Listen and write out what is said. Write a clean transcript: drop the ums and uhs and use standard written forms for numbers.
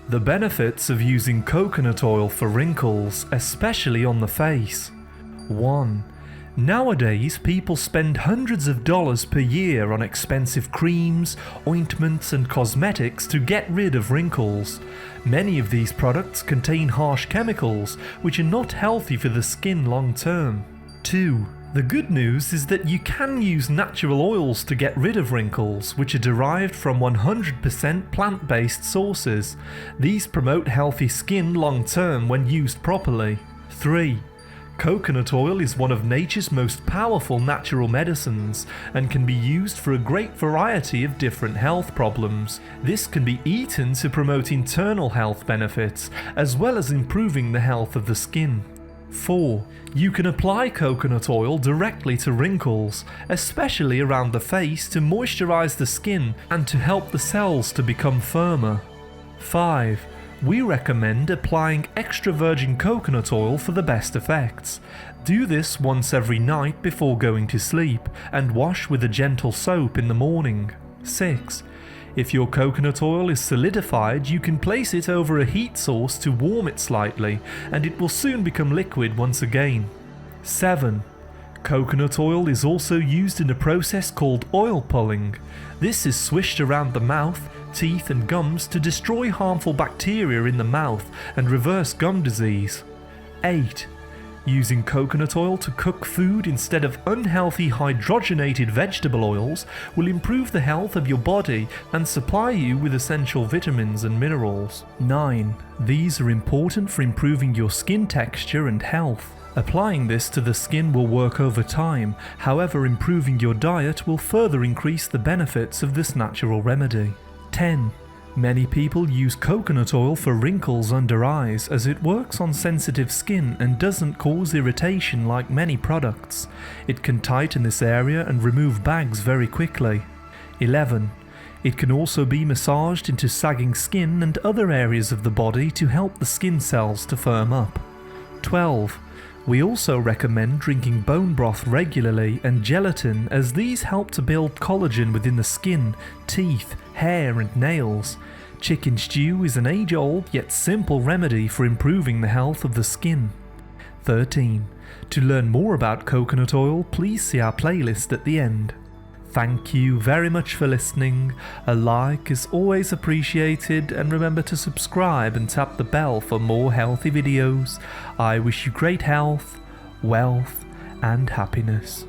The benefits of using coconut oil for wrinkles, especially on the face. 1. Nowadays, people spend hundreds of dollars per year on expensive creams, ointments and cosmetics to get rid of wrinkles. Many of these products contain harsh chemicals, which are not healthy for the skin long term. 2. The good news is that you can use natural oils to get rid of wrinkles, which are derived from 100% plant-based sources. These promote healthy skin long term when used properly. 3. Coconut oil is one of nature's most powerful natural medicines and can be used for a great variety of different health problems. This can be eaten to promote internal health benefits, as well as improving the health of the skin. 4. You can apply coconut oil directly to wrinkles, especially around the face, to moisturize the skin and to help the cells to become firmer. 5. We recommend applying extra virgin coconut oil for the best effects. Do this once every night before going to sleep, and wash with a gentle soap in the morning. 6. If your coconut oil is solidified, you can place it over a heat source to warm it slightly, and it will soon become liquid once again. 7. Coconut oil is also used in a process called oil pulling. This is swished around the mouth, teeth and gums to destroy harmful bacteria in the mouth and reverse gum disease. 8. Using coconut oil to cook food instead of unhealthy hydrogenated vegetable oils will improve the health of your body and supply you with essential vitamins and minerals. 9. These are important for improving your skin texture and health. Applying this to the skin will work over time, however, improving your diet will further increase the benefits of this natural remedy. 10. Many people use coconut oil for wrinkles under eyes as it works on sensitive skin and doesn't cause irritation like many products. It can tighten this area and remove bags very quickly. 11. It can also be massaged into sagging skin and other areas of the body to help the skin cells to firm up. 12. We also recommend drinking bone broth regularly and gelatin, as these help to build collagen within the skin, teeth, hair and nails. Chicken stew is an age-old yet simple remedy for improving the health of the skin. 13. To learn more about coconut oil, please see our playlist at the end. Thank you very much for listening. A like is always appreciated, and remember to subscribe and tap the bell for more healthy videos. I wish you great health, wealth and happiness.